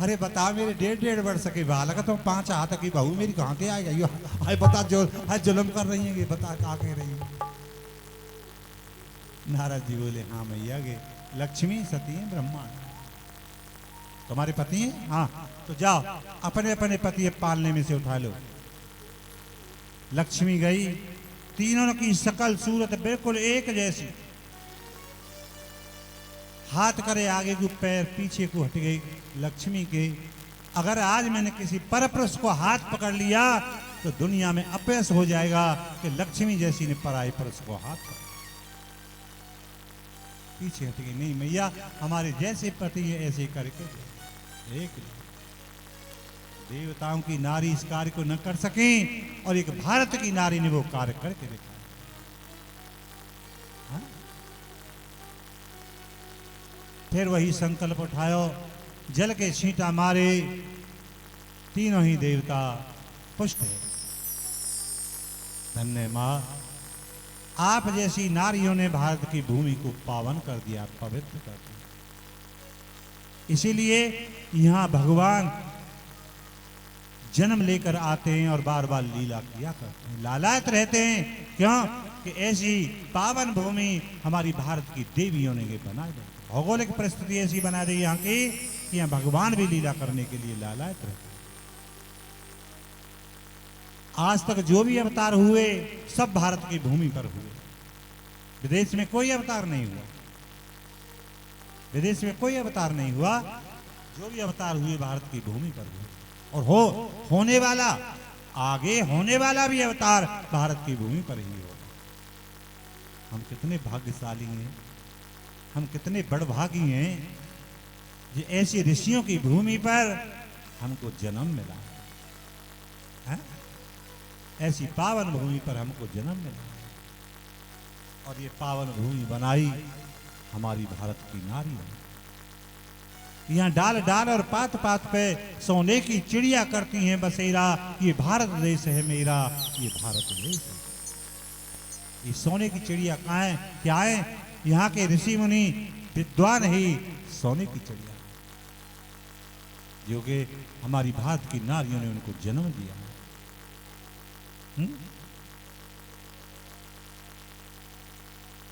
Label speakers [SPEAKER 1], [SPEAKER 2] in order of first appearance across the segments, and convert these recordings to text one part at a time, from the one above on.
[SPEAKER 1] अरे बता मेरे 1.5 वर्ष के बालक तो 5 हाथ की बहू मेरी कहाँ के आ गई? अरे बता जो है जुल्म कर रही है, बता कहाँ कह रही है? नारद जी बोले हाँ मैया गे लक्ष्मी सती है ब्रह्मांड तुम्हारे पति हैं? हाँ तो जाओ अपने अपने पति पालने में से उठा लो। लक्ष्मी गई, तीनों की शकल सूरत बिल्कुल एक जैसी, हाथ करे आगे को पैर पीछे को हट गई लक्ष्मी के। अगर आज मैंने किसी परपुरुष को हाथ पकड़ लिया तो दुनिया में अपयश हो जाएगा कि लक्ष्मी जैसी ने पराये पुरुष को हाथ पकड़ा। पीछे हट गई, नहीं मैया हमारे जैसे पति है ऐसे करके एक देवताओं की नारी इस कार्य को न कर सकें और एक भारत की नारी ने वो कार्य करके दिखाया। हाँ? फिर वही संकल्प उठायो, जल के छींटा मारे, तीनों ही देवता पुष्ट है। धन्य मां, आप जैसी नारियों ने भारत की भूमि को पावन कर दिया, पवित्र कर दिया। इसीलिए यहां भगवान जन्म लेकर आते हैं और बार बार लीला किया करते हैं, लालायत रहते हैं। क्यों कि ऐसी पावन भूमि हमारी भारत की देवियों ने बनाई है। भौगोलिक परिस्थिति ऐसी बना दी यहाँ की कि यहाँ भगवान भी लीला करने के लिए लालायत रहते हैं। आज तक जो भी अवतार हुए सब भारत की भूमि पर हुए, विदेश में कोई अवतार नहीं हुआ। विदेश में कोई अवतार नहीं हुआ, जो भी अवतार हुए भारत की भूमि पर हुए। और होने वाला, आगे होने वाला भी अवतार भारत की भूमि पर ही होगा। हम कितने भाग्यशाली हैं, हम कितने बड़भागी हैं जो ऐसी ऋषियों की भूमि पर हमको जन्म मिला है? ऐसी पावन भूमि पर हमको जन्म मिला और ये पावन भूमि बनाई हमारी भारत की नारी ने। यहाँ डाल डाल और पात पात पे सोने की चिड़िया करती हैं बसेरा, ये भारत देश है मेरा, ये भारत देश है। ये सोने की चिड़िया कहाँ है, क्या है? यहाँ के ऋषि मुनि विद्वान ही सोने की चिड़िया, जो कि हमारी भारत की नारियों ने उनको जन्म दिया।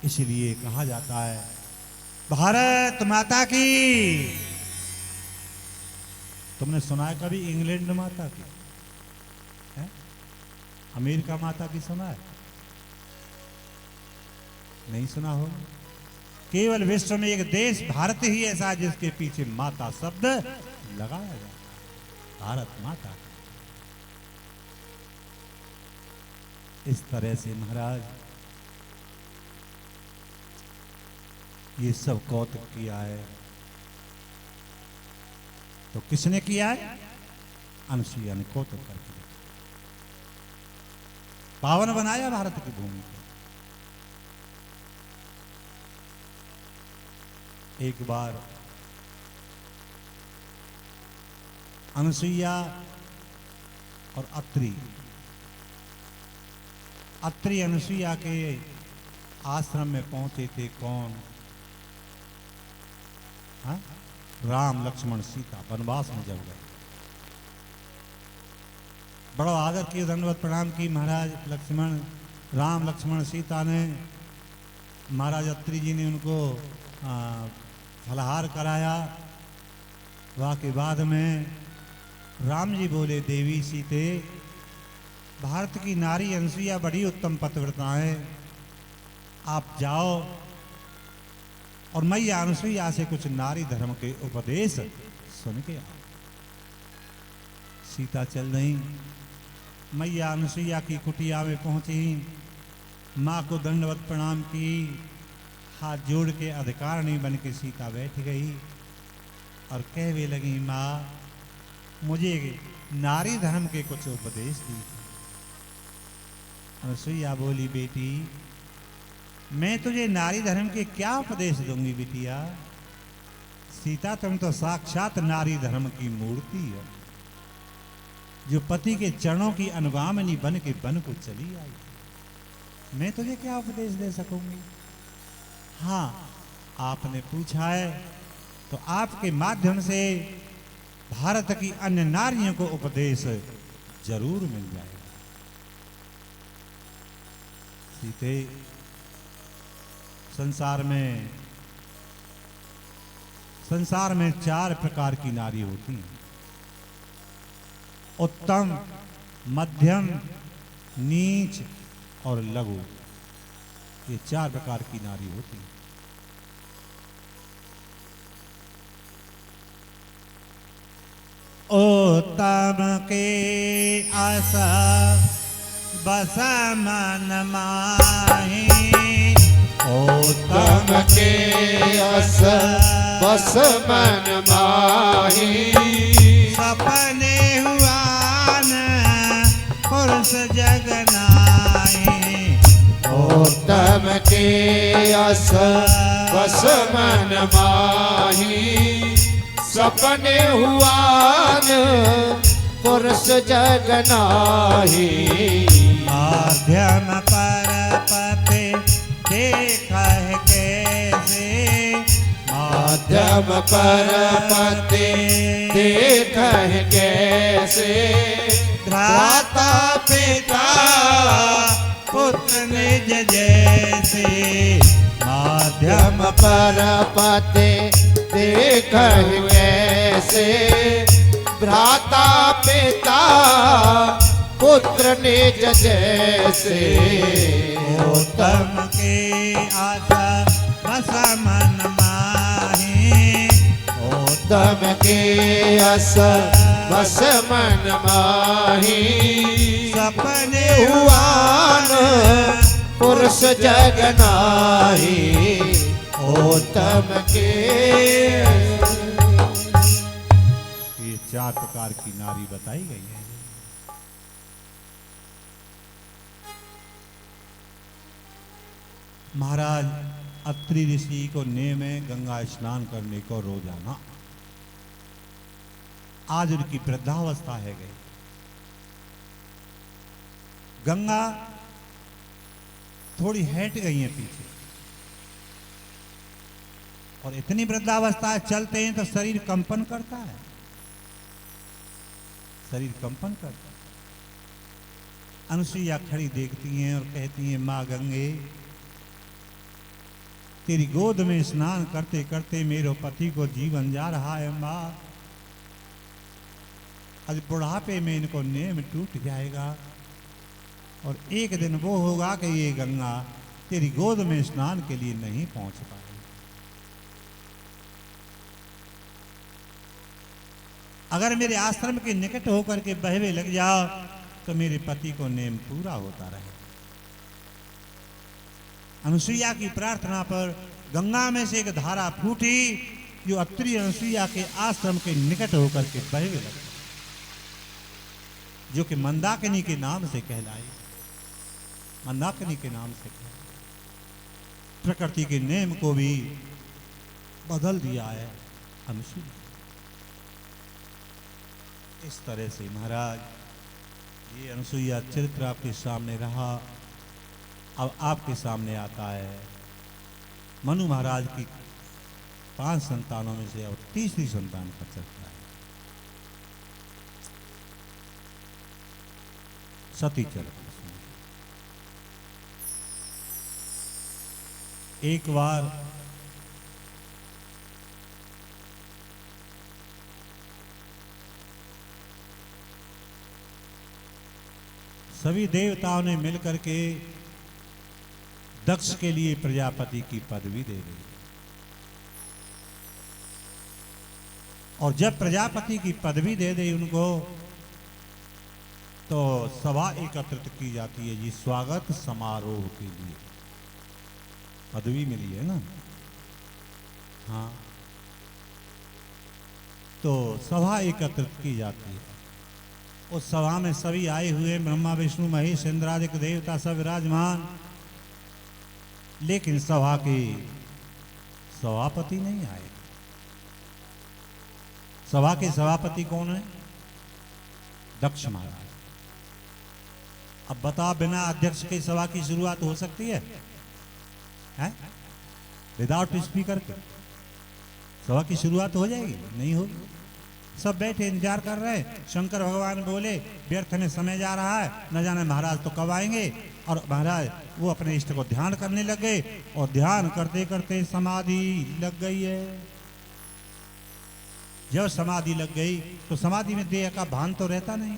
[SPEAKER 1] इसलिए कहा जाता है भारत माता की। तुमने सुना है कभी इंग्लैंड माता की है? अमेरिका माता की सुना है? नहीं सुना हो। केवल विश्व में एक देश भारत ही ऐसा जिसके पीछे माता शब्द लगाया जाए, भारत माता। इस तरह से महाराज ये सब कौतुक किया है। तो किसने किया है? अनुसुईया ने कौतुक करके पावन बनाया भारत की भूमि को। एक बार अनुसुईया और अत्रि अनुसुईया के आश्रम में पहुंचे थे। कौन? हाँ? राम लक्ष्मण सीता वनवास में जब गए, बड़ा आदर किए, दंडवत प्रणाम की महाराज। लक्ष्मण राम लक्ष्मण सीता ने, महाराज अत्रि जी ने उनको फलाहार कराया। वहाँ के बाद में राम जी बोले, देवी सीते, भारत की नारी अनुसुईया बड़ी उत्तम पतिव्रता है, आप जाओ और मैया अनुसुईया से कुछ नारी धर्म के उपदेश सुन के आओ। सीता चल रही, मैया अनुसुईया की कुटिया में पहुंची, माँ को दंडवत प्रणाम की, हाथ जोड़ के अधिकारिणी बन के सीता बैठ गई और कहने लगी, माँ मुझे नारी धर्म के कुछ उपदेश दी। अनुसुईया बोली, बेटी मैं तुझे नारी धर्म के क्या उपदेश दूंगी बिटिया? सीता तुम तो साक्षात नारी धर्म की मूर्ति है, जो पति के चरणों की अनुगामिनी बन के बन को चली आई। मैं तुझे क्या उपदेश दे सकूंगी? हाँ, आपने पूछा है तो आपके माध्यम से भारत की अन्य नारियों को उपदेश जरूर मिल जाएगा। सीते, संसार में 4 प्रकार की नारी होती हैं। उत्तम, मध्यम, नीच और लघु, ये 4 प्रकार की नारी होती हैं। उत्तम के आस बस मन माही,
[SPEAKER 2] उत्तम के अस बस मन माही,
[SPEAKER 1] सपने हुआन पुरुष जगनाही।
[SPEAKER 2] उत्तम के अस बस मन माही, सपने हुआन पुरुष जगनाही।
[SPEAKER 1] माध्यम पर पते देख कैसे,
[SPEAKER 2] माध्यम पर पते देख कैसे,
[SPEAKER 1] भ्राता पिता पुत्र निज जैसे। माध्यम
[SPEAKER 2] माध्यम पर पते देख कैसे, भ्राता पिता पुत्र निज जैसे।
[SPEAKER 1] उत्तम के आशा बस मन माही,
[SPEAKER 2] उत्तम के अस बस मन माही,
[SPEAKER 1] सपने
[SPEAKER 2] हुआन पुरुष जगनाही। उत्तम के
[SPEAKER 1] ये 4 प्रकार की नारी बताई गई है। महाराज अत्रि ऋषि को नेम है गंगा स्नान करने को रोजाना। आज उनकी वृद्धावस्था है गई। गंगा थोड़ी हट गई है पीछे, और इतनी वृद्धावस्था है, चलते हैं तो शरीर कंपन करता है, शरीर कंपन करता है। अनुसुईया खड़ी देखती हैं और कहती हैं, माँ गंगे, तेरी गोद में स्नान करते करते मेरे पति को जीवन जा रहा है माँ। आज बुढ़ापे में इनको नेम टूट जाएगा, और एक दिन वो होगा कि ये गंगा तेरी गोद में स्नान के लिए नहीं पहुंच पाएगी। अगर मेरे आश्रम के निकट होकर के बहवे लग जाओ तो मेरे पति को नेम पूरा होता रहे। अनुसुईया की प्रार्थना पर गंगा में से एक धारा फूटी जो अत्रि अनुसुईया के आश्रम के निकट होकर के बहवे लगी, जो कि मंदाकिनी के नाम से कहलाई। मंदाकिनी के नाम से कहलाई। प्रकृति के नेम को भी बदल दिया है अनुसुईया। इस तरह से महाराज ये अनुसुईया चरित्र आपके सामने रहा। अब आपके सामने आता है मनु महाराज की 5 संतानों में से अब तीसरी संतान का चरित्र है, सती चरित्र। एक बार सभी देवताओं ने मिलकर के दक्ष के लिए प्रजापति की पदवी दे दी, और जब प्रजापति की पदवी दे दी उनको, तो सभा एकत्रित की जाती है जी स्वागत समारोह के लिए। पदवी मिली है ना, हाँ, तो सभा एकत्रित की जाती है। उस सभा में सभी आए हुए ब्रह्मा विष्णु महेश इंद्रादिक देवता सब विराजमान, लेकिन सभा के सभापति नहीं आए। सभा के सभापति कौन है? दक्ष महाराज। अब बता, बिना अध्यक्ष के सभा की शुरुआत हो सकती है? विदाउट स्पीकर के सभा की शुरुआत हो जाएगी? नहीं होगी। सब बैठे इंतजार कर रहे हैं। शंकर भगवान बोले व्यर्थ में समय जा रहा है, न जाने महाराज तो कब आएंगे। और महाराज वो अपने इष्ट को ध्यान करने लग गए और ध्यान करते करते समाधि लग गई है। जब समाधि लग गई तो समाधि में देह का भान तो रहता नहीं।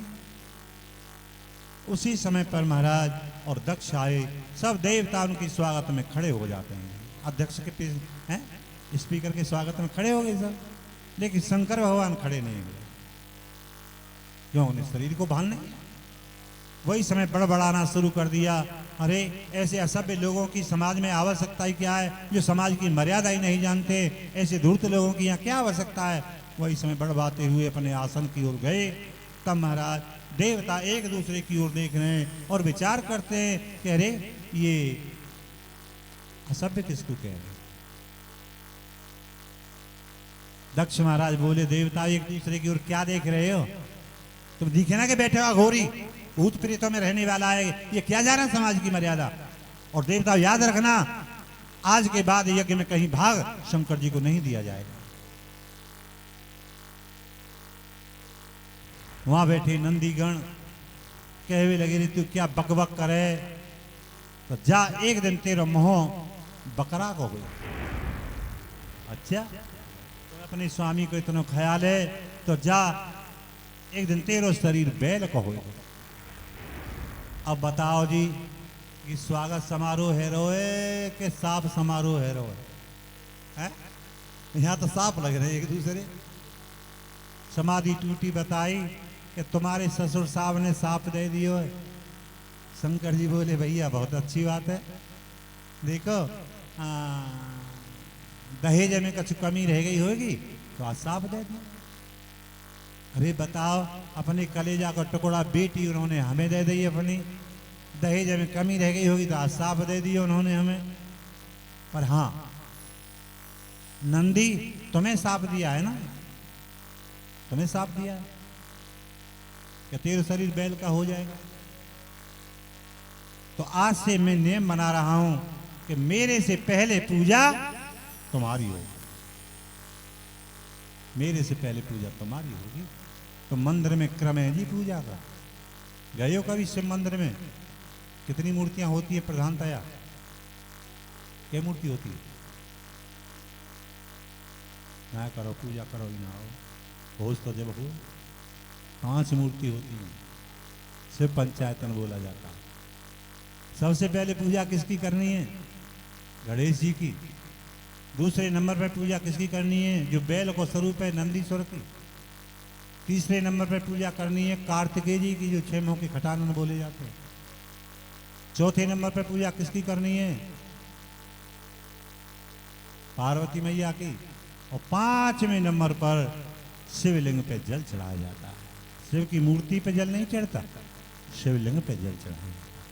[SPEAKER 1] उसी समय पर महाराज और दक्ष आए, सब देवता उनके स्वागत में खड़े हो जाते हैं। अध्यक्ष के पीछे हैं, स्पीकर के स्वागत में खड़े हो गए सब, लेकिन शंकर भगवान खड़े नहीं हुए। क्यों? उन्हें शरीर को भान नहीं। वही समय बड़बड़ाना शुरू कर दिया, अरे ऐसे असभ्य लोगों की समाज में आवश्यकता ही क्या है, जो समाज की मर्यादा ही नहीं जानते, ऐसे धूर्त लोगों की यहाँ क्या आवश्यकता है। वही समय बड़बाते हुए अपने आसन की ओर गए। तब महाराज देवता एक दूसरे की ओर देख रहे हैं और विचार करते हैं कि अरे ये असभ्य किसको कह रहे हैं। दक्ष महाराज बोले, देवता एक दूसरे की ओर क्या देख रहे हो? तुम दिखे ना कि बैठे हो घोरी, भूत प्रेतों में रहने वाला है, ये क्या जा रहा है समाज की मर्यादा। और देवता याद रखना, आज के बाद यज्ञ में कहीं भाग शंकर जी को नहीं दिया जाएगा। वहां बैठे नंदीगण कहवे लगे, रे तू क्या बकबक करे, तो जा एक दिन तेरा मोह बकरा को हुई। अच्छा, तो अपने स्वामी को इतना ख्याल है तो जा एक दिन तेरो शरीर बैल को हो। अब बताओ जी कि स्वागत समारोह है रोए के साफ समारोह है रोए है? यहाँ तो साफ लग रहे एक दूसरे। समाधि टूटी बताई कि तुम्हारे ससुर साहब ने साफ दे दियो है। शंकर जी बोले, भैया बहुत अच्छी बात है, देखो दहेज में कुछ कमी रह गई होगी तो आज साफ दे दिया। अरे बताओ, अपने कलेजा का टुकड़ा बेटी उन्होंने हमें दे दी, अपनी दहेज में कमी रह गई होगी तो आज साफ दे दी उन्होंने हमें। पर हाँ, नंदी तुम्हें साफ दिया है ना, तुम्हें साफ दिया है कि तेरा शरीर बैल का हो जाएगा। तो आज से मैं नियम बना रहा हूं कि मेरे से पहले पूजा तुम्हारी होगी, मेरे से पहले पूजा तुम्हारी होगी। तो मंदिर में क्रम है जी पूजा का। गए हो कभी शिव मंदिर में? कितनी मूर्तियां होती है प्रधानतया? क्या मूर्ति होती है? ना करो पूजा करो ही ना हो, होश तो जब हो। 5 मूर्ति होती है, शिव पंचायतन बोला जाता है। सबसे पहले पूजा किसकी करनी है? गणेश जी की। दूसरे नंबर पर पूजा किसकी करनी है? जो बैल को स्वरूप है नंदीश्वर की। तीसरे नंबर पर पूजा करनी है कार्तिकेय जी की, जो 6 मुंह के खटानन बोले जाते हैं। चौथे नंबर पर पूजा किसकी करनी है? पार्वती मैया की। और 5वें नंबर पर शिवलिंग पे जल चढ़ाया जाता है। शिव की मूर्ति पे जल नहीं चढ़ता, शिवलिंग पे जल चढ़ाया जाता है।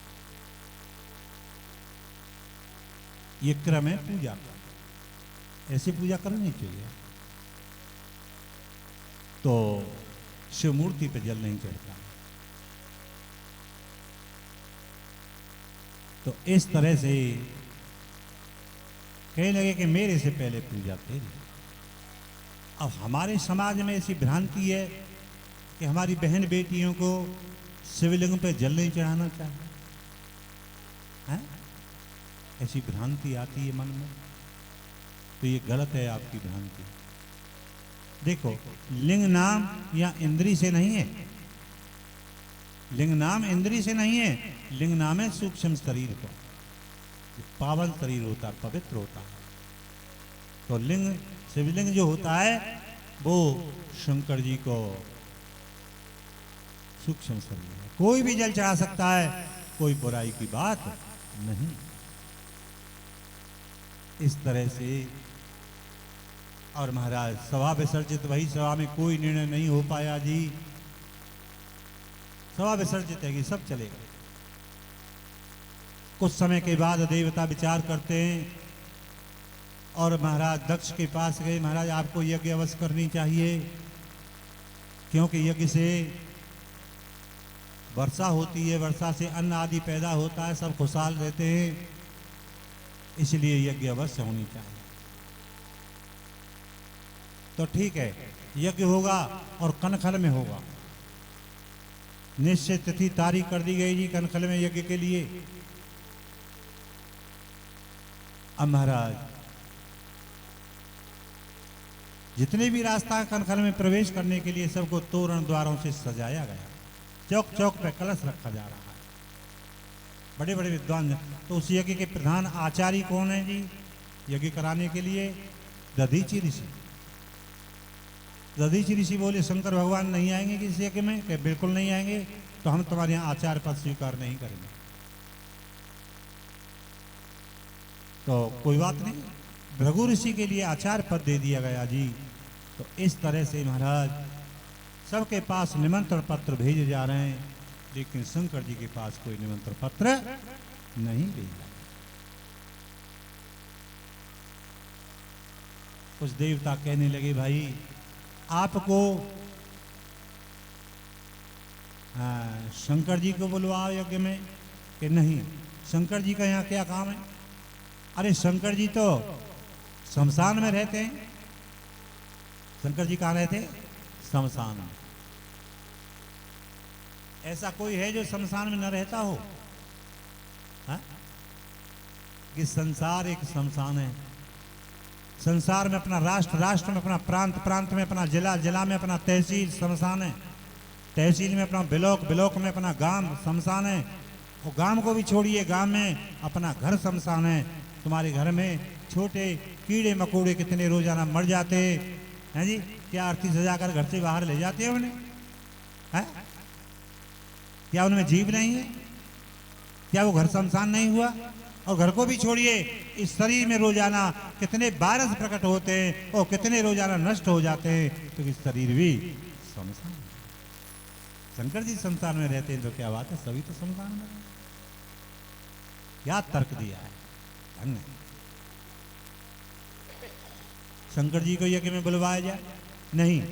[SPEAKER 1] ये क्रम है पूजा का, ऐसी पूजा करनी चाहिए। तो शिव मूर्ति पे जल नहीं चढ़ता। तो इस तरह से कहने लगे कि मेरे से पहले पूजा तेरी। अब हमारे समाज में ऐसी भ्रांति है कि हमारी बहन बेटियों को शिवलिंग पे जल नहीं चढ़ाना चाहिए है? ऐसी भ्रांति आती है मन में, तो ये गलत है आपकी भ्रांति। देखो, लिंग नाम या इंद्री से नहीं है, लिंग नाम इंद्री से नहीं है, लिंग नाम है सूक्ष्म शरीर को, पावन शरीर होता है, पवित्र होता है। तो लिंग, शिवलिंग जो होता है वो शंकर जी को सूक्ष्म शरीर है। कोई भी जल चढ़ा सकता है, कोई बुराई की बात नहीं। इस तरह से। और महाराज सभा विसर्जित, वही सभा में कोई निर्णय नहीं हो पाया जी, सभा विसर्जित है कि सब चलेगा। कुछ समय के बाद देवता विचार करते हैं और महाराज दक्ष के पास गए, महाराज आपको यज्ञ अवश्य करनी चाहिए, क्योंकि यज्ञ से वर्षा होती है, वर्षा से अन्न आदि पैदा होता है, सब खुशहाल रहते हैं, इसलिए यज्ञ अवश्य होनी चाहिए। तो ठीक है, यज्ञ होगा और कनखल में होगा। निश्चित तिथि तारीख कर दी गई जी कनखल में यज्ञ के लिए। अब महाराज जितने भी रास्ता कनखल में प्रवेश करने के लिए सबको तोरण द्वारों से सजाया गया। चौक चौक पे कलश रखा जा रहा है। बड़े बड़े विद्वान। तो उस यज्ञ के प्रधान आचार्य कौन है जी यज्ञ कराने के लिए? दधीचि ऋषि। दधीचि ऋषि बोले शंकर भगवान नहीं आएंगे किसी यज्ञ में? कि बिल्कुल नहीं आएंगे, तो हम तुम्हारे यहाँ आचार्य पद स्वीकार नहीं करेंगे। तो कोई बात नहीं, भृगु ऋषि के लिए आचार्य पद दे दिया गया जी। तो इस तरह से महाराज सबके पास निमंत्रण पत्र भेजे जा रहे हैं, लेकिन शंकर जी के पास कोई निमंत्रण पत्र नहीं भेजा। कुछ देवता कहने लगे भाई आपको शंकर जी को बुलवाओ यज्ञ में। कि नहीं, शंकर जी का यहाँ क्या काम है? अरे शंकर जी तो शमशान में रहते हैं। शंकर जी कहाँ रहते? शमशान में। ऐसा कोई है जो शमशान में न रहता हो? हा? कि संसार एक शमशान है। संसार में अपना राष्ट्र, राष्ट्र में अपना प्रांत, प्रांत में अपना जिला, जिला में अपना तहसील शमशान है, तहसील में अपना ब्लॉक, ब्लॉक में अपना गांव शमशान है, और गांव को भी छोड़िए गांव में अपना घर शमशान है। तुम्हारे घर में छोटे कीड़े मकोड़े कितने रोजाना मर जाते हैं जी। क्या आरती सजाकर घर से बाहर ले जाते हैं उन्हें? है? क्या उनमें जीव नहीं है? क्या वो घर शमशान नहीं हुआ? और घर को भी छोड़िए, इस शरीर में रोजाना कितने वायरस प्रकट होते हैं और कितने रोजाना नष्ट हो जाते हैं, तो इस शरीर भी शमशान। शंकर जी शमशान में रहते हैं तो क्या बात है, सभी तो शमशान में। क्या तर्क दिया है, धन्य। शंकर जी को यज्ञ में बुलवाया जाए? नहीं,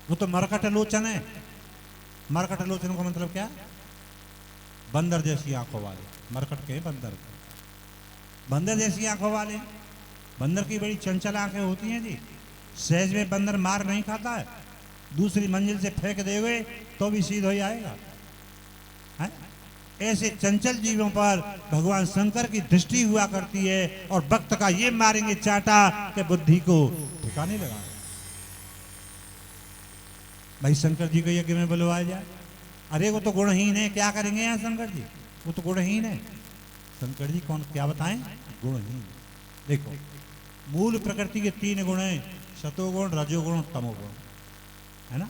[SPEAKER 1] वो तो मरकट लोचन है। मरकट लोचन का मतलब क्या? बंदर जैसी आंखों वाले। मरकट के बंदर, बंदर जैसी आंखों वाले। बंदर की बड़ी चंचल आंखें होती हैं जी। सहज में बंदर मार नहीं खाता है, दूसरी मंजिल से फेंक देवे तो भी सीध हो जाएगा। है? ऐसे चंचल जीवों पर भगवान शंकर की दृष्टि हुआ करती है, और भक्त का ये मारेंगे चाटा कि बुद्धि को ठिकाने लगा। भाई शंकर जी को यज्ञ में बुलवाया जाए? अरे वो तो गुणहीन है, क्या करेंगे यहाँ शंकर जी? वो तो गुणहीन है। शंकर जी कौन, क्या बताएं? गुणहीन। देखो मूल प्रकृति के 3 गुण हैं, सतोगुण, रजोगुण, तमोगुण, है ना।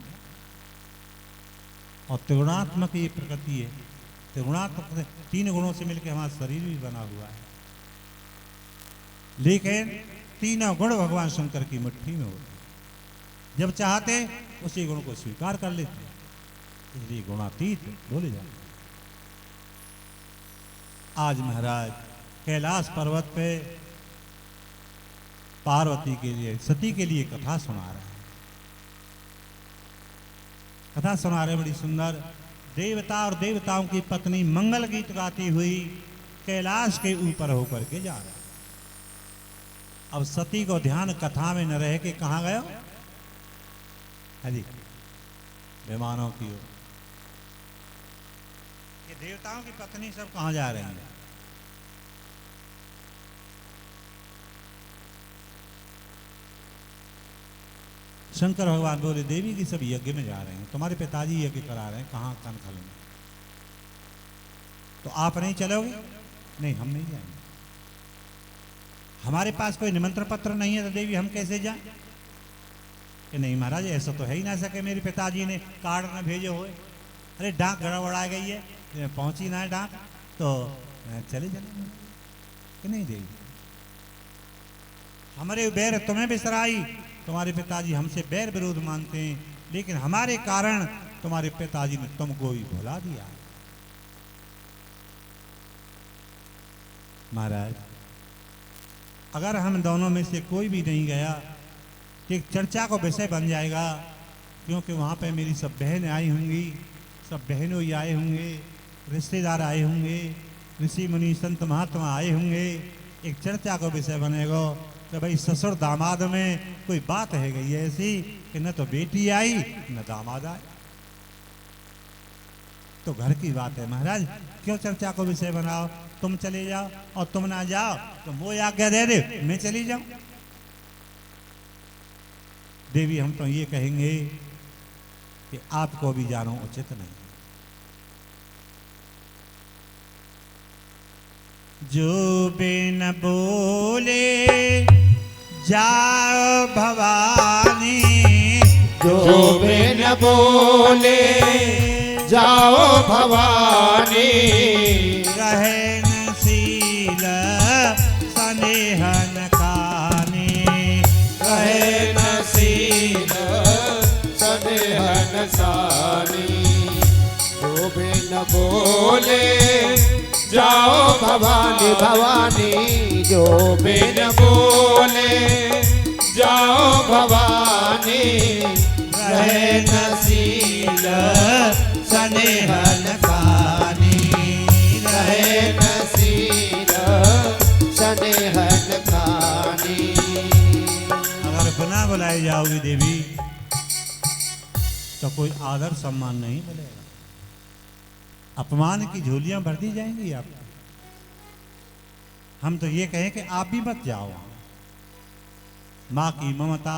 [SPEAKER 1] और त्रिगुणात्मक ये प्रकृति है। त्रिगुणात्मक 3 गुणों से मिलकर हमारा शरीर भी बना हुआ है, लेकिन तीनों गुण भगवान शंकर की मुट्ठी में होते हैं। जब चाहते उसी गुण को स्वीकार कर लेते, इसलिए गुणातीत बोले जाते। आज महाराज कैलाश पर्वत पे पार्वती के लिए, सती के लिए कथा सुना रहे हैं। कथा सुना रहे बड़ी सुंदर। देवता और देवताओं की पत्नी मंगल गीत गाती हुई कैलाश के ऊपर होकर के जा रहे। अब सती को ध्यान कथा में न रह के कहां गए? जी विमानों की ओर। ये देवताओं की पत्नी सब कहां जा रही हैं? शंकर भगवान बोले देवी की सब यज्ञ में जा रहे हैं, तुम्हारे पिताजी यज्ञ करा रहे हैं। कहाँ? कनखल में। तो आप नहीं चलोगे? नहीं, हम नहीं जाएंगे। हमारे पास कोई निमंत्रण पत्र नहीं है तो देवी हम कैसे जाएं? कि नहीं महाराज ऐसा तो है ही ना सके, मेरे पिताजी ने कार्ड न भेजे हुए। अरे डाक गड़बड़ा गई है, पहुंची ना है डाक, तो चले चले कि नहीं देवी। हमारे बैर तुम्हें बिसराई, तुम्हारे पिताजी हमसे बैर विरोध मानते हैं, लेकिन हमारे कारण तुम्हारे पिताजी ने तुमको ही भुला दिया। महाराज अगर हम दोनों में से कोई भी नहीं गया तो एक चर्चा को विषय बन जाएगा, क्योंकि वहां पे मेरी सब बहनें आई होंगी, सब बहनों ही आए होंगे, रिश्तेदार आए होंगे, ऋषि मुनि संत महात्मा आए होंगे। एक चर्चा को विषय बनेगा कि भाई ससुर दामाद में कोई बात है गई ऐसी कि न तो बेटी आई न दामाद आए। तो घर की बात है महाराज, क्यों चर्चा को विषय बनाओ। तुम चले जाओ और तुम ना जाओ तो वो आज्ञा दे दे मैं चली जाऊं। देवी हम तो ये कहेंगे कि आपको भी जानो उचित नहीं। जो बिन बोले जाओ भवानी,
[SPEAKER 2] जो बिन बोले जाओ भवानी,
[SPEAKER 1] रहनशील सनेहन खानी,
[SPEAKER 2] रहनशील सनेहन सानी। जो बिन बोले जाओ भवानी भवानी, जो बिन बोले जाओ भवानी, रहनशील
[SPEAKER 1] सनेहन खानी,
[SPEAKER 2] रहनशील सनेहन खानी।
[SPEAKER 1] अगर बिना बुलाए जाओगी देवी तो कोई आदर सम्मान नहीं मिलेगा, अपमान की झोलियां भर दी जाएंगी आपको। हम तो ये कहें कि आप भी मत जाओ। माँ की ममता,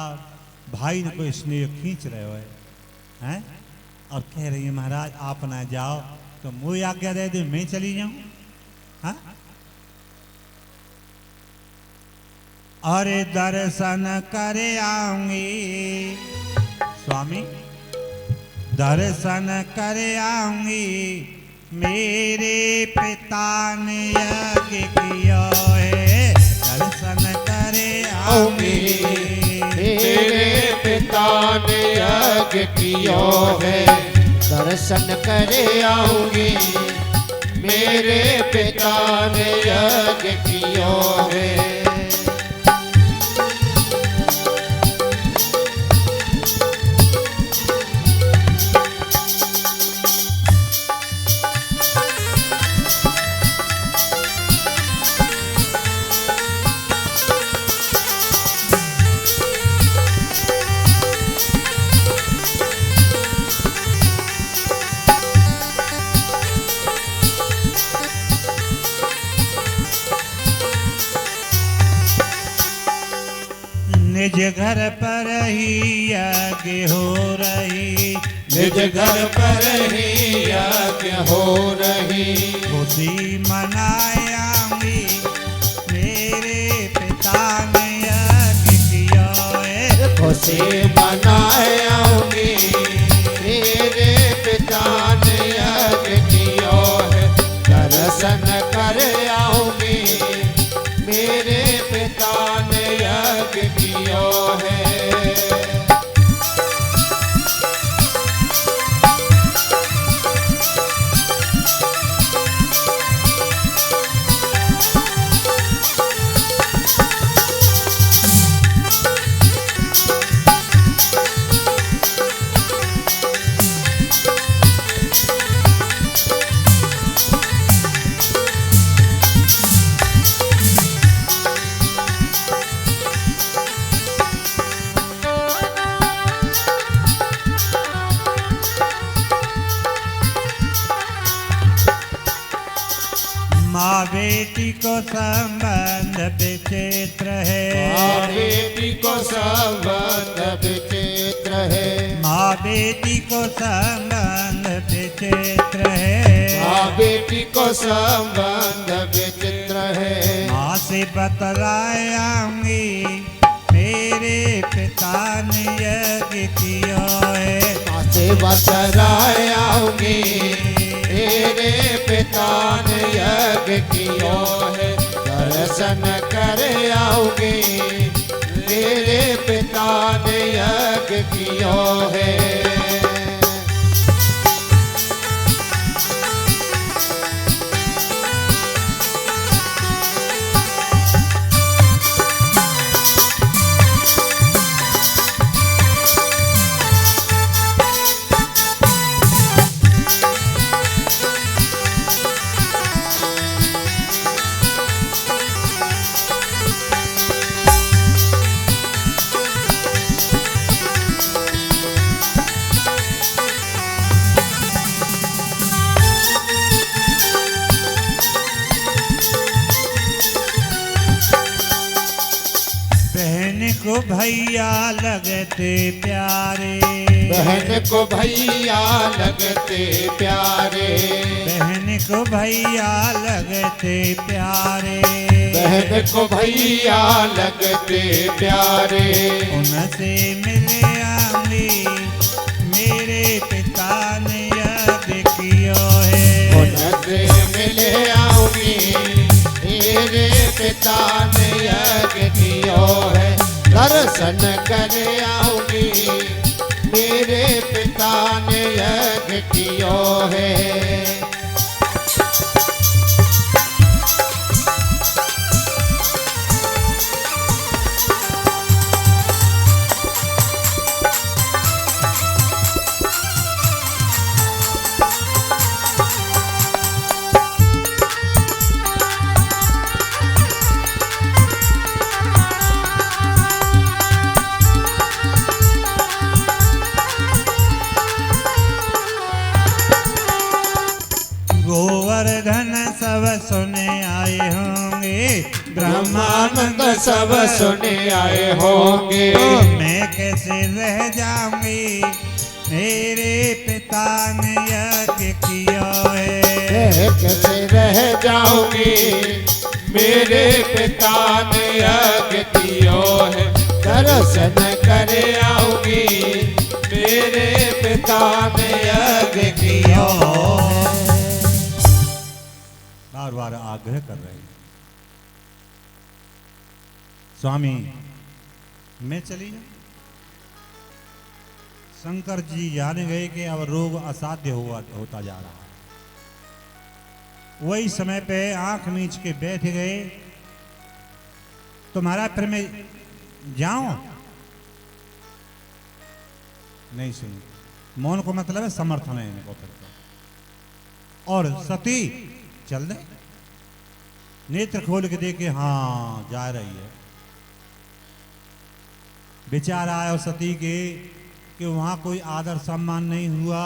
[SPEAKER 1] भाई ने कोई स्नेह खींच रहे हो हैं और कह रही है महाराज आप ना जाओ तो मुझे आज्ञा दे दे मैं चली जाऊं। हाँ? अरे दर्शन करे आऊंगी स्वामी, दर्शन करे आऊंगी, मेरे पिता ने यज्ञ किया है। दर्शन करे आऊंगी,
[SPEAKER 2] मेरे पिता ने यज्ञ किया है। दर्शन करे आऊंगी, मेरे पिता ने यज्ञ किया है।
[SPEAKER 1] निज घर पर ही यज्ञ हो रही,
[SPEAKER 2] निज घर पर ही यज्ञ हो रही।
[SPEAKER 1] खुशी मनायाऊंगी, मेरे पिता ने यज्ञ किया है।
[SPEAKER 2] खुशी मनाऊंगी, मेरे पिता ने यज्ञ किया है। दर्शन कर आऊंगी, मेरे पिता ने यज्ञ किया है।
[SPEAKER 1] माँ बेटी को संबंध विचित्र है,
[SPEAKER 2] माँ बेटी को संबंध विचित्र है।
[SPEAKER 1] माँ बेटी को संबंध विचित्र है।
[SPEAKER 2] माँ बेटी को संबंध विचित्र है।
[SPEAKER 1] माँ से बतलाऊंगी, मेरे पिता ने यज्ञ किया है।
[SPEAKER 2] माँ से बतलाऊंगी, मेरे पिता ने यज्ञ किया है। दर्शन कर आऊंगी, मेरे पिता ने यज्ञ किया है।
[SPEAKER 1] भैया लगते प्यारे,
[SPEAKER 2] बहन को भैया लगते प्यारे,
[SPEAKER 1] बहन को भैया लगते प्यारे,
[SPEAKER 2] बहन को भैया लगते प्यारे।
[SPEAKER 1] उनसे मिले आंगी मेरे पिता ने यज्ञ कियो है,
[SPEAKER 2] उनसे मिले आऊंगी मेरे पिता ने यज्ञ कियो है। दर्शन कर आऊंगी मेरे पिता ने यज्ञ कियो है।
[SPEAKER 1] गोवर्धन सब सुने आए होंगे,
[SPEAKER 2] ब्रह्मानंद सब सुने आए होंगे।
[SPEAKER 1] तो मैं कैसे रह जाऊंगी मेरे पिता ने यज्ञ किया है,
[SPEAKER 2] कैसे रह जाऊंगी मेरे पिता ने यज्ञ कियो है। दर्शन कर आऊंगी मेरे पिता ने यज्ञ कियो है।
[SPEAKER 1] बार बार आग्रह कर रहे हैं, स्वामी मैं चली जाऊं। शंकर जी जाने गए कि अब रोग असाध्य होता जा रहा है। वही समय पे आंख मीच के बैठ गए, तो महाराज फिर मैं जाऊं? नहीं सुन, मौन को मतलब है समर्थन है इनको फिर तो। और सती चल दे, नेत्र खोल के देखे, हाँ जा रही है। विचार आया सती के कि वहां कोई आदर सम्मान नहीं हुआ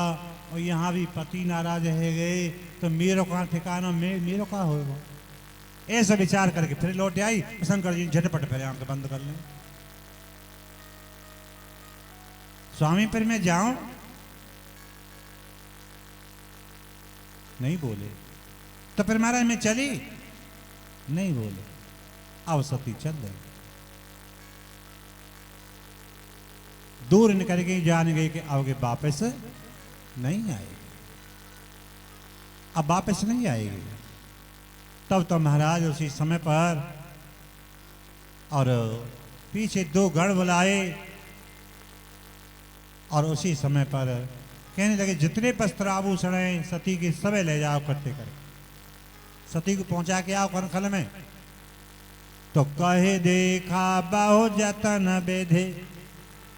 [SPEAKER 1] और यहाँ भी पति नाराज रह गए, तो मेरो कहाँ ठिकाना, मेरो कहाँ होगा। ऐसा विचार करके फिर लौट आई। शंकर जी झटपट फिर आंख बंद कर लें। स्वामी फिर मैं जाऊं? नहीं बोले। तो फिर महाराज मैं चली? नहीं बोले। अब सती चल गई, दूर निकल गई, जान गई कि आगे वापस नहीं आएगी। अब वापस नहीं आएगी। तब तो महाराज उसी समय पर और पीछे दो गण बुलाए और उसी समय पर कहने लगे जितने वस्त्र आभूषण हैं सती के सब ले जाओ इकट्ठे करके, सती को पहुंचा के आओ कनखल में। तो कहे देखा बहु जतन बेधे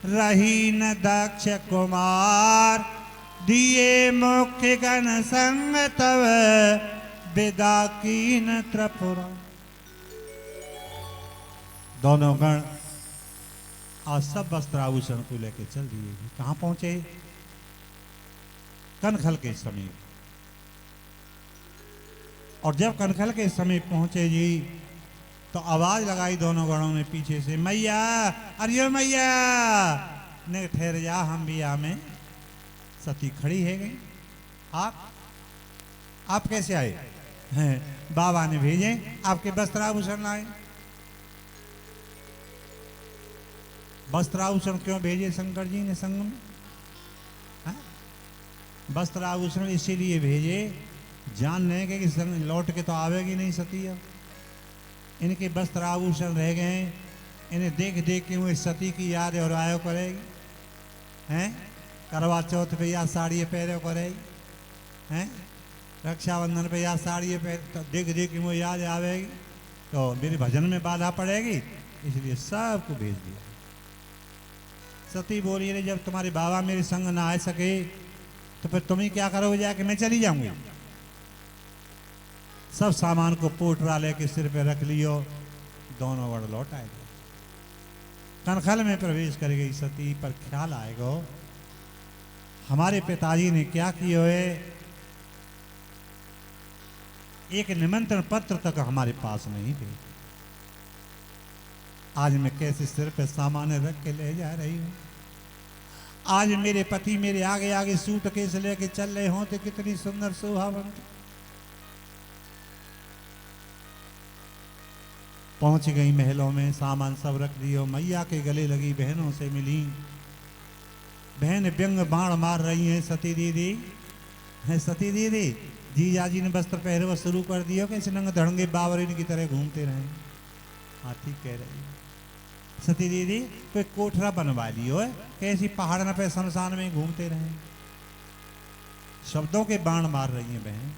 [SPEAKER 1] रही न दक्ष कुमार, दिए मुख्य गण संग तव विदा कीन त्रिपुरा। दोनों गण आज सब वस्त्र आभूषण को लेके चल दिए। कहां पहुंचे? कनखल के समीप। और जब कनखल के समीप पहुंचे जी, तो आवाज लगाई दोनों गणों ने पीछे से, मैया, अरे मैया ने, ठहर जा हम भी आमे। सती खड़ी है गई। आप कैसे आए? हैं, बाबा ने भेजे, आपके वस्त्राभूषण लाए। वस्त्राभूषण क्यों भेजे शंकर जी ने संग में? वस्त्राभूषण इसीलिए भेजे, जान लें कि संग लौट के तो आवेगी नहीं सती। अब इनके वस्त्र आभूषण रह गए, इन्हें देख देख के मुझे सती की याद और आयो करेगी। हैं, करवा चौथ पे या साड़ी पहरे करेगी, हैं, रक्षाबंधन पे या साड़ी पहन, तो देख देख के मुझे याद आवेगी, तो मेरे भजन में बाधा पड़ेगी, इसलिए सबको भेज दिया। सती बोली रे, जब तुम्हारे बाबा मेरे संग ना आ सके तो फिर तुम ही क्या करोगे जाके? मैं चली जाऊंगी। सब सामान को पोटरा लेके सिर पे रख लियो, दोनों गण लौट आएगा। कनखल में प्रवेश कर गई सती, पर ख्याल आएगा हमारे पिताजी ने क्या किया है। एक निमंत्रण पत्र तक हमारे पास नहीं भेजा। आज मैं कैसे सिर पे सामान रख के ले जा रही हूँ। आज मेरे पति मेरे आगे आगे सूटकेस लेके चल रहे हों तो कितनी सुंदर शोभा बनती। पहुंच गई महलों में, सामान सब रख दियो, मैया के गले लगी, बहनों से मिली। बहन व्यंग बाण मार रही हैं, सती दीदी है, सती दीदी जीजा जी ने वस्त्र पहरवा शुरू कर दियो कि नंग धड़ंगे बावरिन की तरह घूमते रहे। हाथी कह रही सती दीदी कोई कोठरा बनवा लियो है, कैसी पहाड़ न पे शमशान में घूमते रहे। शब्दों के बाण मार रही है बहन,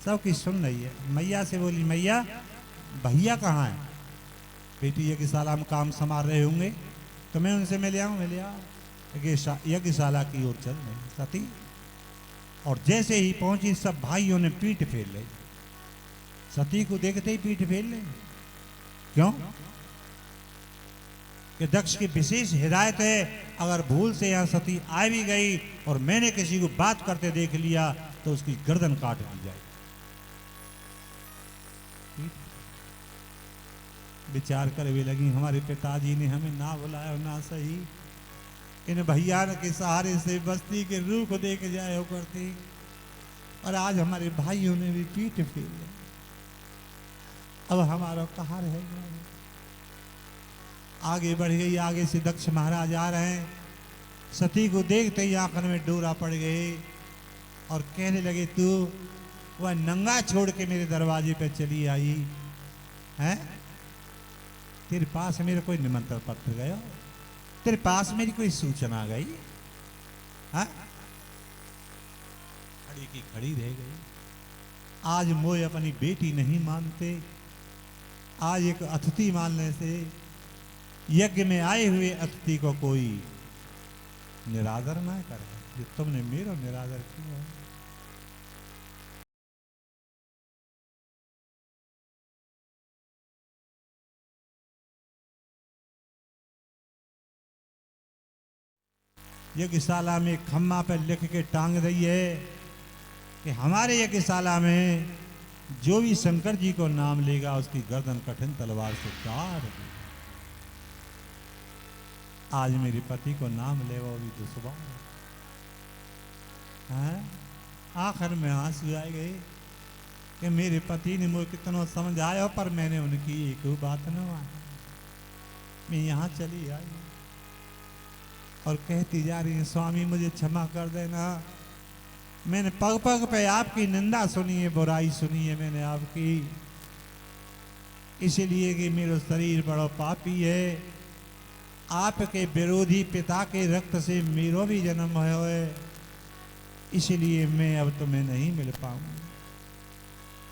[SPEAKER 1] सबकी सुन रही है। मैया से बोली, मैया भैया कहाँ है? बेटी यज्ञशाला में काम संभाल रहे होंगे तो मैं उनसे मिले आऊँ। मिले आओ, यज्ञशाला की ओर चल रहे सती। और जैसे ही पहुंची सब भाइयों ने पीठ फेर ली। सती को देखते ही पीठ फेर ले। क्यों? कि दक्ष की विशेष हिदायत है, अगर भूल से यहां सती आ भी गई और मैंने किसी को बात करते देख लिया तो उसकी गर्दन काट दी जाए। विचार कर भी लगी, हमारे पिताजी ने हमें ना बुलाया ना सही, इन भैया के सहारे से बस्ती के रूह को देख जाए हो करती, और आज हमारे भाइयों ने भी पीठ फेर ली। अब हमारा कहाँ रहेगा? आगे बढ़ गई, आगे से दक्ष महाराज आ रहे हैं। सती को देखते ही आंखन में डोरा पड़ गए और कहने लगे, तू वह नंगा छोड़ के मेरे दरवाजे पे चली आई है? तेरे पास मेरे कोई निमंत्रण पत्र गया? तेरे पास मेरी कोई सूचना गई? हाँ, खड़ी की खड़ी रह गई। आज मोय अपनी बेटी नहीं मानते। आज एक अतिथि मानने से, यज्ञ में आए हुए अतिथि को कोई निरादर ना करे, जो तुमने मेरा निरादर किया है। यज्ञशाला में खम्मा पर लिख के टांग रही है कि हमारे यज्ञशाला में जो भी शंकर जी को नाम लेगा उसकी गर्दन कठिन तलवार से काट देगा। आज मेरे पति को नाम ले वो भी दुश्मन है। आखिर में आंसू आ गए कि मेरे पति ने मुझे कितना समझाया पर मैंने उनकी एक बात न मानी। मैं यहाँ चली आई और कहती जा रही है, स्वामी मुझे क्षमा कर देना, मैंने पग पग पे आपकी निंदा सुनी है, बुराई सुनी है मैंने आपकी, इसलिए कि मेरा शरीर बड़ा पापी है। आपके विरोधी पिता के रक्त से मेरो भी जन्म है, इसलिए मैं अब तुम्हें नहीं मिल पाऊंगा।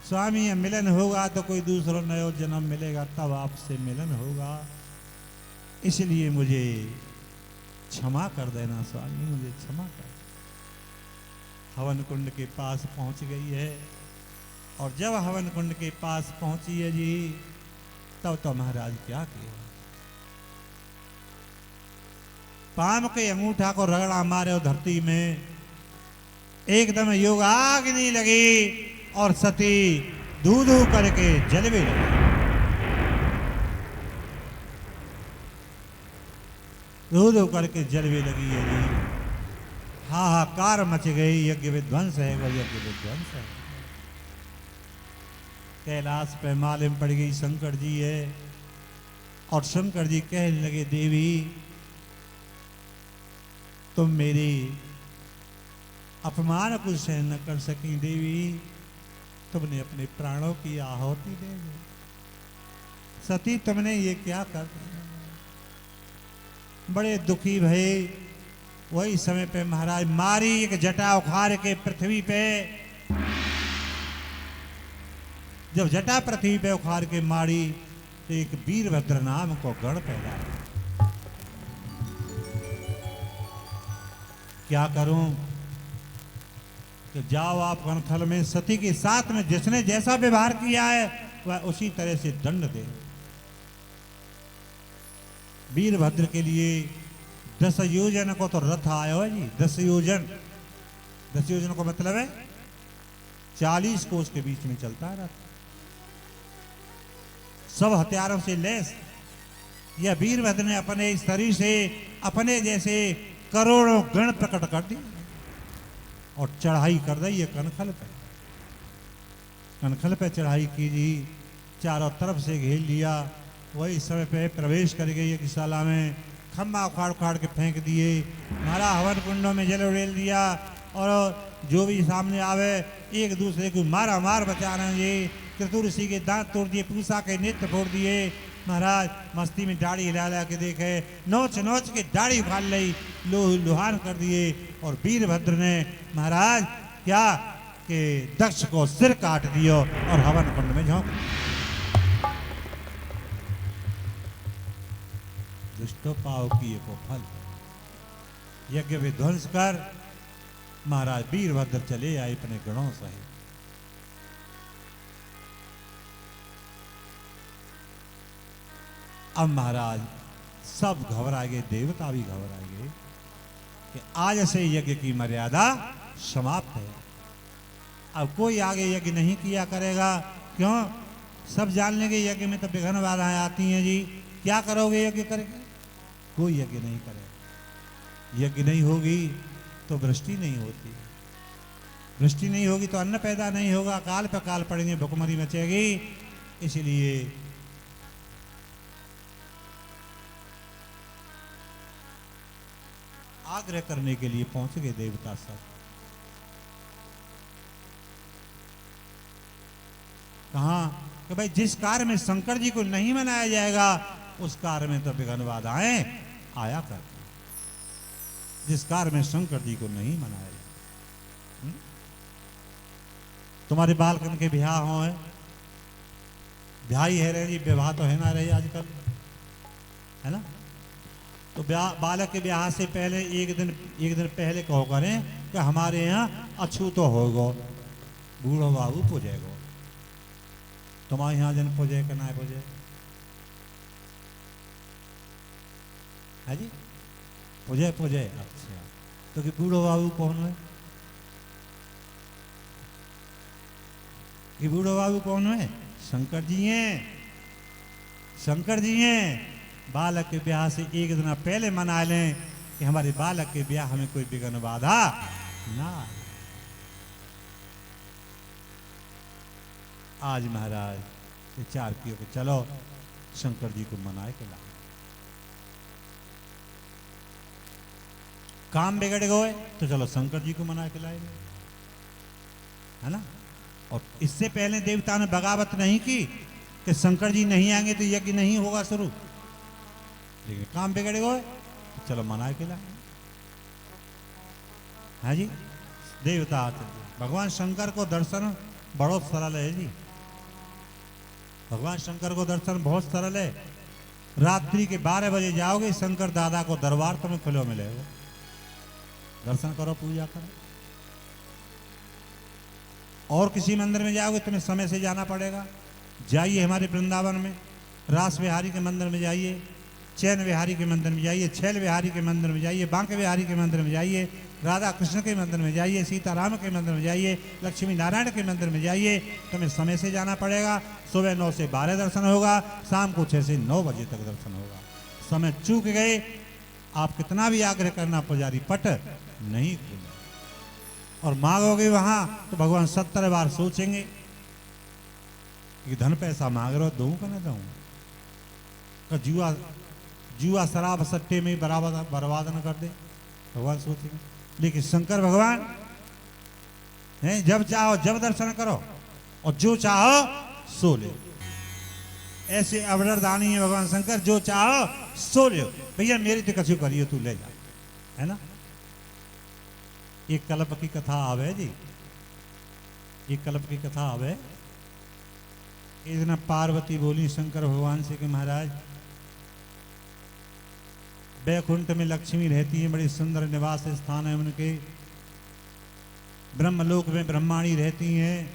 [SPEAKER 1] स्वामी ये मिलन होगा तो कोई दूसरा नया जन्म मिलेगा, तब आपसे मिलन होगा, इसलिए मुझे क्षमा कर देना स्वामी, मुझे क्षमा कर। हवन कुंड के पास पहुंच गई है और जब हवन कुंड के पास पहुंची है जी, तब तो महाराज क्या किया, पाम के अंगूठा को रगड़ा मारे और धरती में एकदम योगाग्नि लगी और सती धू धू करके जलने लगी। धू धू करके जलने लगी है जी। हाहाकार मच गई। यज्ञ विध्वंस है, वो यज्ञ विध्वंस है। कैलाश पे मालिम पड़ गई, शंकर जी है और शंकर जी कहने लगे, देवी तुम मेरी अपमान को सहन न कर सकी, देवी तुमने अपने प्राणों की आहुति दे दी। सती तुमने ये क्या कर दिया? बड़े दुखी भये। वही समय पे महाराज मारी एक जटा उखाड़ के पृथ्वी पे, जब जटा पृथ्वी पे उखाड़ के मारी तो एक वीरभद्र नाम को गण पैदा हुआ। क्या करूं कि जाओ आप रणथल में सती के साथ में जिसने जैसा व्यवहार किया है वह उसी तरह से दंड दे। वीरभद्र के लिए 10 योजन को तो रथ आया है जी। 10 योजन, 10 योजन को मतलब है 40 कोस के बीच में चलता है रथ, सब हथियारों से लैस। यह वीरभद्र ने अपने शरीर से अपने जैसे करोड़ों गण प्रकट कर दिए और चढ़ाई कर दी है कनखल पे। कनखल पे चढ़ाई की जी, चारों तरफ से घेर लिया। वही समय पे प्रवेश कर गई यज्ञशाला में, खम्बा उखाड़ उखाड़ के फेंक दिए, मारा हवन कुंडों में जल उड़ेल दिया और जो भी सामने आवे एक दूसरे को मारा मार बचा रहे जी। कृतु ऋषि के दांत तोड़ दिए, पूसा के नेत्र फोड़ दिए। महाराज मस्ती में दाढ़ी हिला ला के देखे, नोच नोच के दाढ़ी उखाड़ ली, लुहान कर दिए। और वीरभद्र ने महाराज क्या कि दक्ष को सिर काट दियो और हवन कुंड में झोंक। दुष्टो पाव किए को फल, यज्ञ विध्वंस कर महाराज वीरभद्र चले आए अपने गणों सहित। अब महाराज सब घबरा गए, देवता भी घबरा गए कि आज से यज्ञ की मर्यादा समाप्त है। अब कोई आगे यज्ञ नहीं किया करेगा। क्यों? सब जान लेंगे यज्ञ में तो विघ्न बाधाएं आती हैं जी। क्या करोगे यज्ञ करके? कोई यज्ञ नहीं करेगा। यज्ञ नहीं होगी तो वृष्टि नहीं होती, वृष्टि नहीं होगी तो अन्न पैदा नहीं होगा, काल पे काल पड़ेंगे, भुखमरी मचेगी। इसलिए आग्रह करने के लिए पहुंच गए देवता सब। कहा कि भाई जिस कार्य में शंकर जी को नहीं मनाया जाएगा उस कार्य में तो विघ्न बाधाएं आया करती। जिस कार्य में शंकर जी को नहीं मनाया जाएगा, तुम्हारे बालकन के ब्याह हो, ब्याह ही है रहे जी, विवाह तो है ना रहे आजकल, है ना। तो बालक के ब्याह से पहले एक दिन पहले कहो करें कि हमारे यहाँ अछूतो होगो, बूढ़ो बाबू पूजेगो। तुम्हारे यहाँ जन पूजे कि ना पूजे है जी? पूजे पूजे। अच्छा, तो कि बूढ़ो बाबू कौन है? कि बूढ़ो बाबू कौन है? शंकर जी हैं, शंकर जी हैं। बालक के ब्याह से एक दिन पहले मना लें कि हमारे बालक के ब्याह में कोई विघ्न बाधा ना आए। आज महाराज विचार किया कि चलो शंकर जी को मनाए के लाए। काम बिगड़ गए तो चलो शंकर जी को मना के लाएंगे, है ना। और इससे पहले देवता ने बगावत नहीं की कि शंकर जी नहीं आएंगे तो यज्ञ नहीं होगा शुरू, लेकिन काम बिगड़ गए तो चलो मना के लाएंगे, है जी। देवता आते, भगवान शंकर को दर्शन बहुत सरल है जी। भगवान शंकर को दर्शन बहुत सरल है। रात्रि के 12 बजे जाओगे, शंकर दादा को दरबार तुम्हें खुलो मिलेगा। दर्शन करो, पूजा करो। और किसी मंदिर में जाओगे तुम्हें समय से जाना पड़ेगा। जाइए हमारे वृंदावन में, रास विहारी के मंदिर में जाइए, चैन विहारी के मंदिर में जाइए, छैल विहारी के मंदिर में जाइए, बांके विहारी के मंदिर में जाइए, राधा कृष्ण के मंदिर में जाइए, सीताराम के मंदिर में जाइए, लक्ष्मी नारायण के मंदिर में जाइए। तुम्हें समय से जाना पड़ेगा। सुबह 9 से 12 दर्शन होगा, शाम को 6 से 9 बजे तक दर्शन होगा। समय चूक गए, आप कितना भी आग्रह करना पुजारी पट नहीं खुले। और मांगोगे वहां तो भगवान 70 बार सोचेंगे कि धन पैसा मांग रहे हो, दूं का ना दूं। जुआ शराब सट्टे में बर्बाद न कर दे, भगवान सोचेंगे। लेकिन शंकर भगवान हैं, जब चाहो जब दर्शन करो और जो चाहो सो ले। ऐसे अवरदानी है भगवान शंकर, जो चाहो सो ले। भैया मेरी तो कछु करियो, तू ले जा, है ना। एक कल्प की कथा आवे जी, एक कल्प की कथा आवे। एक दिन पार्वती बोली शंकर भगवान से कि महाराज बैकुंठ में लक्ष्मी रहती है, बड़ी सुंदर निवास स्थान है उनके। ब्रह्मलोक में ब्रह्माणी रहती हैं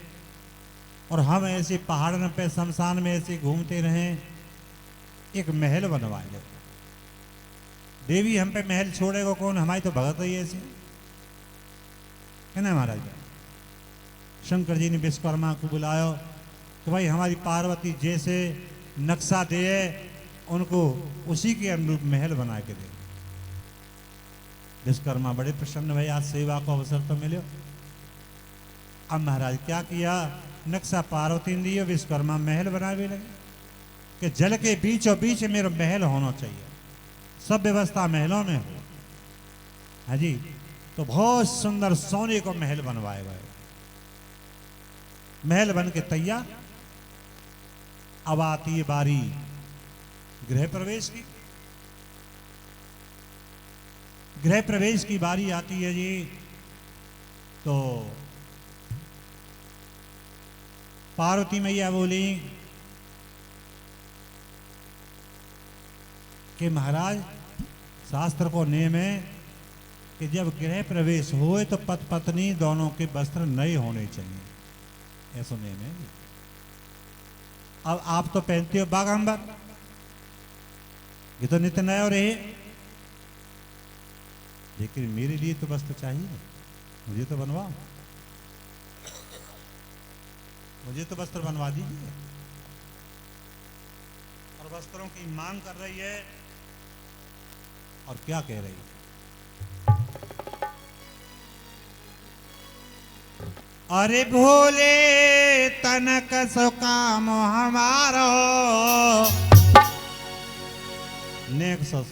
[SPEAKER 1] और हम ऐसे पहाड़ों पे शमशान में ऐसे घूमते रहें। एक महल बनवाए लो। देवी हम पे महल छोड़ेगा कौन? हमारी तो भगत ही ऐसी है ना महाराज। शंकर जी ने विश्वकर्मा को बुलाया कि भाई हमारी पार्वती जैसे नक्शा दे उनको उसी के अनुरूप महल बना के दे। विश्वकर्मा बड़े प्रसन्न भाई, आज सेवा को अवसर तो मिले। अब महाराज क्या किया, नक्शा पार्वती ने दिए, विश्वकर्मा महल बनावे लगे कि जल के बीचों बीच मेरा महल होना चाहिए, सब व्यवस्था महलों में हो। हाँ जी, तो बहुत सुंदर सोने को महल बनवाए गए। महल बन के तैयार। अब आती है बारी गृह प्रवेश की। गृह प्रवेश की बारी आती है जी, तो पार्वती मैया बोली कि महाराज शास्त्र को नियम है कि जब गृह प्रवेश होए तो पति पत्नी दोनों के वस्त्र नए होने चाहिए, ऐसा नियम है। अब आप तो पहनते हो बागंबर, ये तो नित्य नया हो रहे, लेकिन मेरे लिए तो वस्त्र चाहिए, मुझे तो बनवाओ, मुझे तो वस्त्र बनवा दीजिए। और वस्त्रों की मांग कर रही है, और क्या कह रही है, अरे भोले तनक सो काम हमारो नेक सो